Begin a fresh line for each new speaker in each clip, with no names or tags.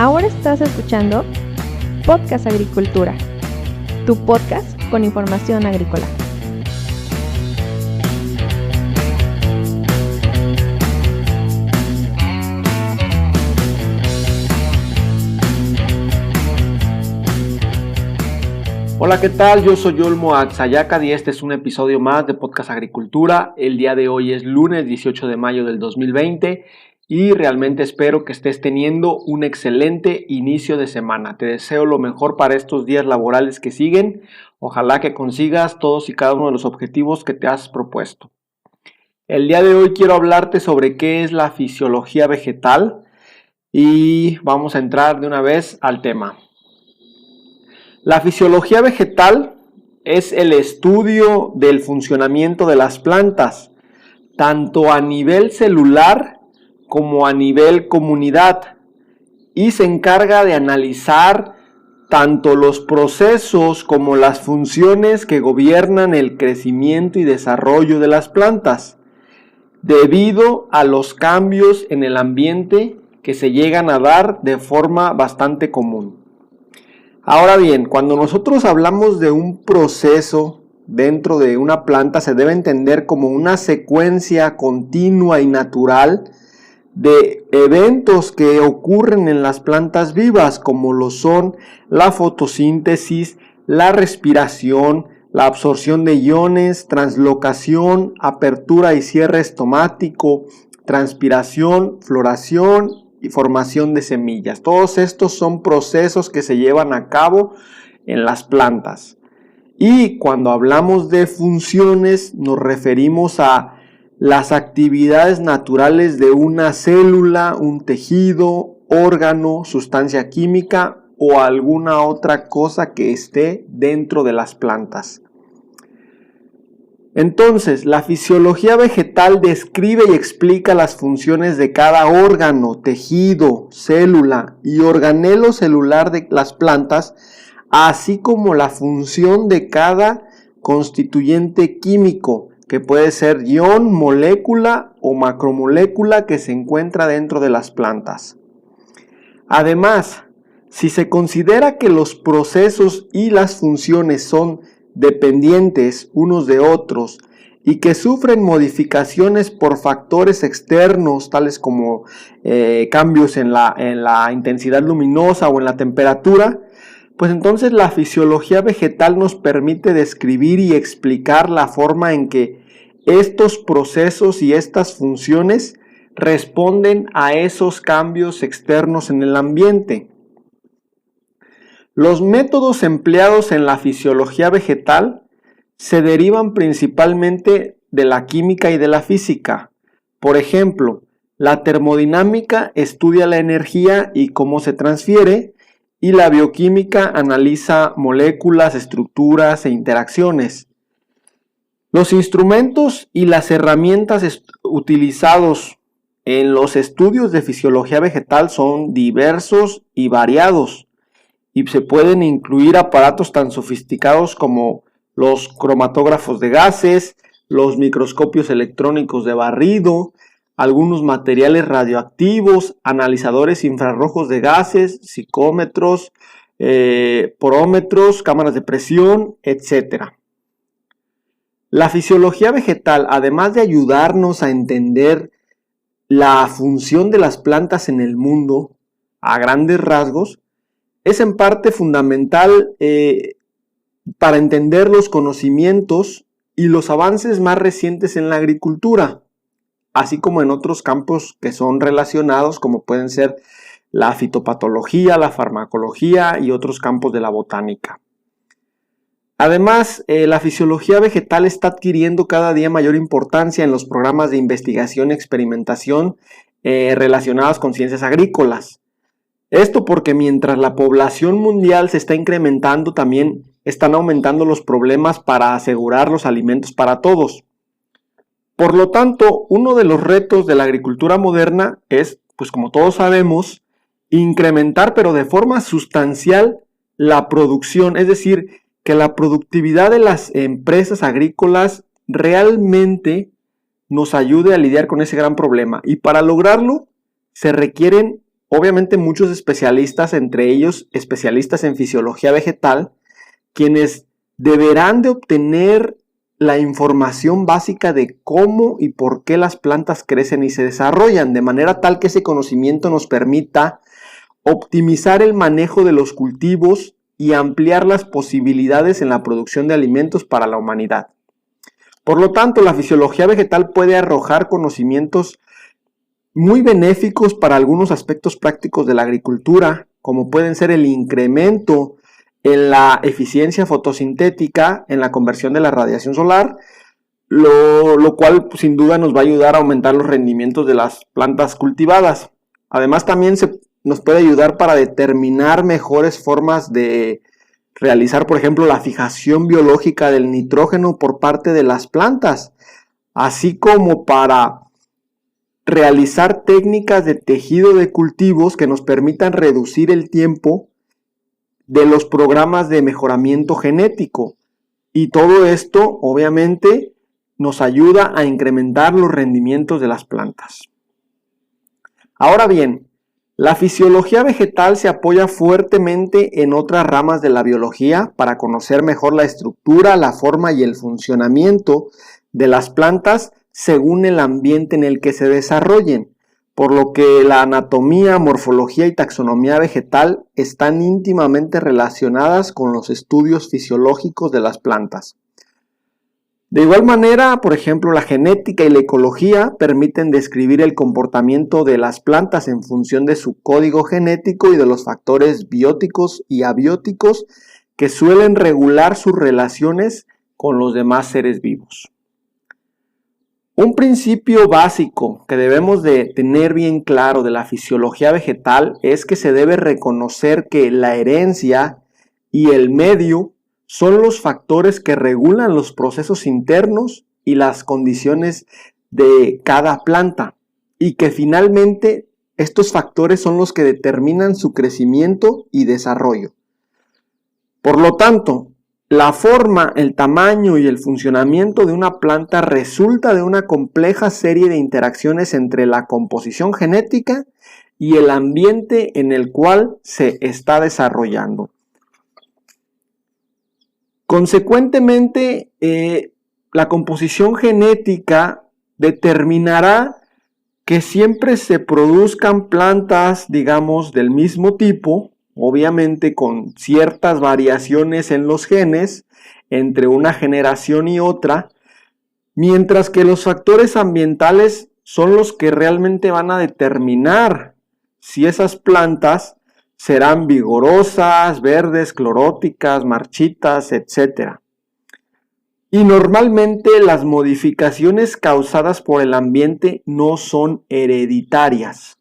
Ahora estás escuchando Podcast Agricultura, tu podcast con información agrícola.
Hola, ¿qué tal? Yo soy Olmo Axayacad y este es un episodio más de Podcast Agricultura. El día de hoy es lunes 18 de mayo del 2020 y realmente espero que estés teniendo un excelente inicio de semana. Te deseo lo mejor para estos días laborales que siguen. Ojalá que consigas todos y cada uno de los objetivos que te has propuesto. El día de hoy quiero hablarte sobre qué es la fisiología vegetal y vamos a entrar de una vez al tema. La fisiología vegetal es el estudio del funcionamiento de las plantas, tanto a nivel celular como a nivel comunidad, y se encarga de analizar tanto los procesos como las funciones que gobiernan el crecimiento y desarrollo de las plantas, debido a los cambios en el ambiente que se llegan a dar de forma bastante común. Ahora bien, cuando nosotros hablamos de un proceso dentro de una planta, se debe entender como una secuencia continua y natural de eventos que ocurren en las plantas vivas, como lo son la fotosíntesis, la respiración, la absorción de iones, translocación, apertura y cierre estomático, transpiración, floración y formación de semillas. Todos estos son procesos que se llevan a cabo en las plantas. Y cuando hablamos de funciones, nos referimos a las actividades naturales de una célula, un tejido, órgano, sustancia química o alguna otra cosa que esté dentro de las plantas. Entonces, la fisiología vegetal describe y explica las funciones de cada órgano, tejido, célula y organelo celular de las plantas, así como la función de cada constituyente químico, que puede ser ion, molécula o macromolécula que se encuentra dentro de las plantas. Además, si se considera que los procesos y las funciones son dependientes unos de otros y que sufren modificaciones por factores externos tales como cambios en la intensidad luminosa o en la temperatura, pues entonces la fisiología vegetal nos permite describir y explicar la forma en que estos procesos y estas funciones responden a esos cambios externos en el ambiente. Los métodos empleados en la fisiología vegetal se derivan principalmente de la química y de la física. Por ejemplo, la termodinámica estudia la energía y cómo se transfiere, y la bioquímica analiza moléculas, estructuras e interacciones. Los instrumentos y las herramientas utilizados en los estudios de fisiología vegetal son diversos y variados, y se pueden incluir aparatos tan sofisticados como los cromatógrafos de gases, los microscopios electrónicos de barrido, algunos materiales radioactivos, analizadores infrarrojos de gases, psicómetros, porómetros, cámaras de presión, etc. La fisiología vegetal, además de ayudarnos a entender la función de las plantas en el mundo a grandes rasgos, es en parte fundamental para entender los conocimientos y los avances más recientes en la agricultura, así como en otros campos que son relacionados, como pueden ser la fitopatología, la farmacología y otros campos de la botánica. Además, la fisiología vegetal está adquiriendo cada día mayor importancia en los programas de investigación y experimentación relacionados con ciencias agrícolas. Esto porque mientras la población mundial se está incrementando, también están aumentando los problemas para asegurar los alimentos para todos. Por lo tanto, uno de los retos de la agricultura moderna es, pues como todos sabemos, incrementar pero de forma sustancial la producción, es decir, que la productividad de las empresas agrícolas realmente nos ayude a lidiar con ese gran problema. Y para lograrlo se requieren obviamente muchos especialistas, entre ellos especialistas en fisiología vegetal, quienes deberán de obtener la información básica de cómo y por qué las plantas crecen y se desarrollan, de manera tal que ese conocimiento nos permita optimizar el manejo de los cultivos y ampliar las posibilidades en la producción de alimentos para la humanidad. Por lo tanto, la fisiología vegetal puede arrojar conocimientos muy benéficos para algunos aspectos prácticos de la agricultura, como pueden ser el incremento en la eficiencia fotosintética, en la conversión de la radiación solar, lo cual sin duda nos va a ayudar a aumentar los rendimientos de las plantas cultivadas. Además, también nos puede ayudar para determinar mejores formas de realizar, por ejemplo, la fijación biológica del nitrógeno por parte de las plantas, así como para realizar técnicas de tejido de cultivos que nos permitan reducir el tiempo de los programas de mejoramiento genético. Y todo esto, obviamente, nos ayuda a incrementar los rendimientos de las plantas. Ahora bien, la fisiología vegetal se apoya fuertemente en otras ramas de la biología para conocer mejor la estructura, la forma y el funcionamiento de las plantas según el ambiente en el que se desarrollen, por lo que la anatomía, morfología y taxonomía vegetal están íntimamente relacionadas con los estudios fisiológicos de las plantas. De igual manera, por ejemplo, la genética y la ecología permiten describir el comportamiento de las plantas en función de su código genético y de los factores bióticos y abióticos que suelen regular sus relaciones con los demás seres vivos. Un principio básico que debemos de tener bien claro de la fisiología vegetal es que se debe reconocer que la herencia y el medio son los factores que regulan los procesos internos y las condiciones de cada planta, y que finalmente estos factores son los que determinan su crecimiento y desarrollo. Por lo tanto, la forma, el tamaño y el funcionamiento de una planta resulta de una compleja serie de interacciones entre la composición genética y el ambiente en el cual se está desarrollando. Consecuentemente, la composición genética determinará que siempre se produzcan plantas, digamos, del mismo tipo, obviamente con ciertas variaciones en los genes entre una generación y otra, mientras que los factores ambientales son los que realmente van a determinar si esas plantas serán vigorosas, verdes, cloróticas, marchitas, etc. Y normalmente las modificaciones causadas por el ambiente no son hereditarias.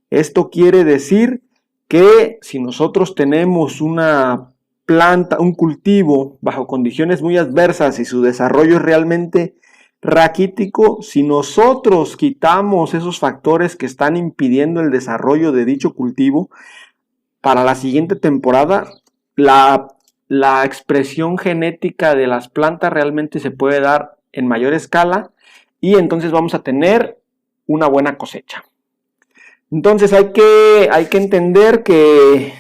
Esto quiere decir que si nosotros tenemos una planta, un cultivo bajo condiciones muy adversas y su desarrollo es realmente raquítico, si nosotros quitamos esos factores que están impidiendo el desarrollo de dicho cultivo, para la siguiente temporada, la expresión genética de las plantas realmente se puede dar en mayor escala y entonces vamos a tener una buena cosecha. Entonces hay que entender que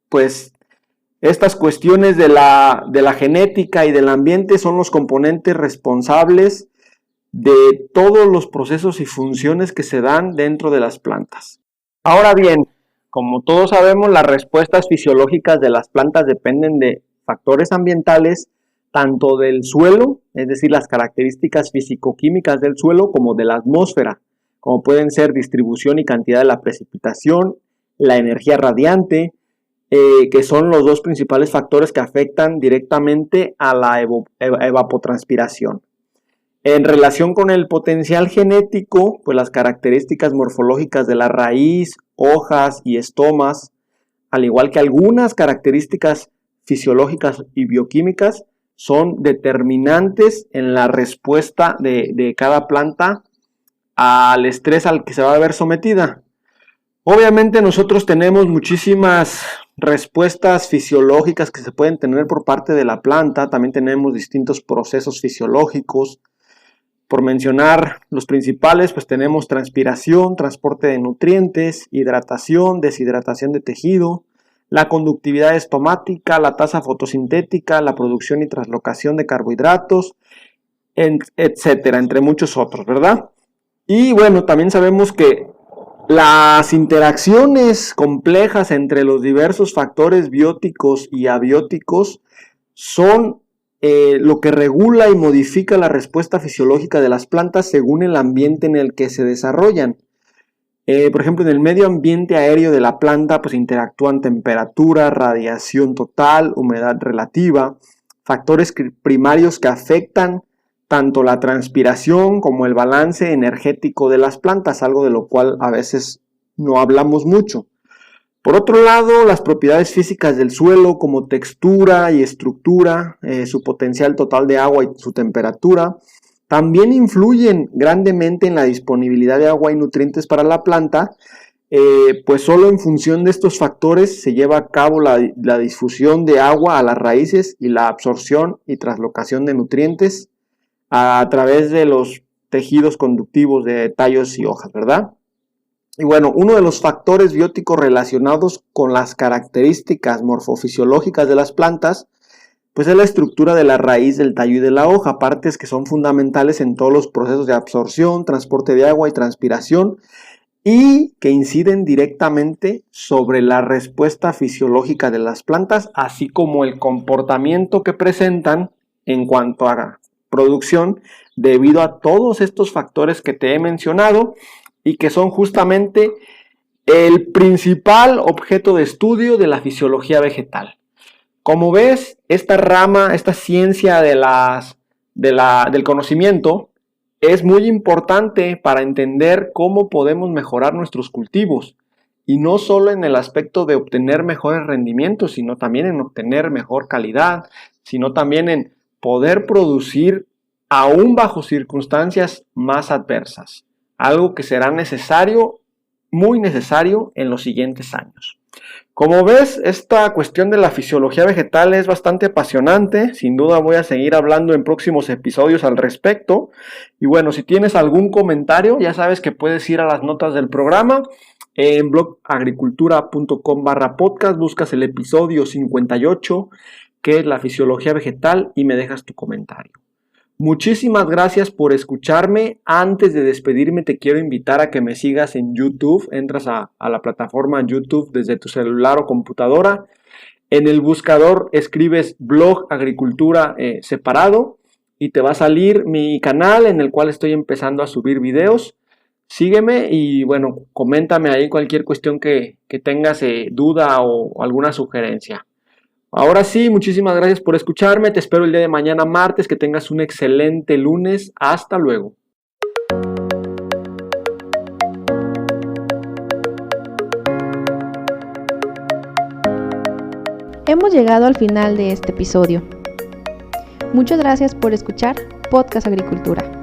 pues estas cuestiones de la genética y del ambiente son los componentes responsables de todos los procesos y funciones que se dan dentro de las plantas. Ahora bien, como todos sabemos, las respuestas fisiológicas de las plantas dependen de factores ambientales, tanto del suelo, es decir, las características físico-químicas del suelo, como de la atmósfera, como pueden ser distribución y cantidad de la precipitación, la energía radiante, que son los dos principales factores que afectan directamente a la evapotranspiración. En relación con el potencial genético, pues las características morfológicas de la raíz, hojas y estomas, al igual que algunas características fisiológicas y bioquímicas, son determinantes en la respuesta de cada planta al estrés al que se va a ver sometida. Obviamente nosotros tenemos muchísimas respuestas fisiológicas que se pueden tener por parte de la planta, también tenemos distintos procesos fisiológicos, Por mencionar los principales, pues tenemos transpiración, transporte de nutrientes, hidratación, deshidratación de tejido, la conductividad estomática, la tasa fotosintética, la producción y translocación de carbohidratos, etcétera, entre muchos otros, ¿verdad? Y bueno, también sabemos que las interacciones complejas entre los diversos factores bióticos y abióticos son lo que regula y modifica la respuesta fisiológica de las plantas según el ambiente en el que se desarrollan. Por ejemplo, en el medio ambiente aéreo de la planta pues interactúan temperatura, radiación total, humedad relativa, factores primarios que afectan tanto la transpiración como el balance energético de las plantas, algo de lo cual a veces no hablamos mucho. Por otro lado, las propiedades físicas del suelo como textura y estructura, su potencial total de agua y su temperatura, también influyen grandemente en la disponibilidad de agua y nutrientes para la planta, pues solo en función de estos factores se lleva a cabo la difusión de agua a las raíces y la absorción y translocación de nutrientes a través de los tejidos conductivos de tallos y hojas, ¿verdad? Y bueno, uno de los factores bióticos relacionados con las características morfofisiológicas de las plantas, pues es la estructura de la raíz, del tallo y de la hoja, partes que son fundamentales en todos los procesos de absorción, transporte de agua y transpiración, y que inciden directamente sobre la respuesta fisiológica de las plantas, así como el comportamiento que presentan en cuanto a producción, debido a todos estos factores que te he mencionado, y que son justamente el principal objeto de estudio de la fisiología vegetal. Como ves, esta rama, esta ciencia del conocimiento es muy importante para entender cómo podemos mejorar nuestros cultivos, y no solo en el aspecto de obtener mejores rendimientos, sino también en obtener mejor calidad, sino también en poder producir aún bajo circunstancias más adversas. Algo que será necesario, muy necesario en los siguientes años. Como ves, esta cuestión de la fisiología vegetal es bastante apasionante. Sin duda voy a seguir hablando en próximos episodios al respecto. Y bueno, si tienes algún comentario, ya sabes que puedes ir a las notas del programa. En blogagricultura.com/podcast buscas el episodio 58, que es la fisiología vegetal, y me dejas tu comentario. Muchísimas gracias por escucharme. Antes de despedirme te quiero invitar a que me sigas en YouTube. Entras a la plataforma YouTube desde tu celular o computadora. En el buscador escribes blog agricultura separado y te va a salir mi canal en el cual estoy empezando a subir videos. Sígueme y bueno, coméntame ahí cualquier cuestión que tengas duda o alguna sugerencia. Ahora sí, muchísimas gracias por escucharme. Te espero el día de mañana martes. Que tengas un excelente lunes. Hasta luego.
Hemos llegado al final de este episodio. Muchas gracias por escuchar Podcast Agricultura.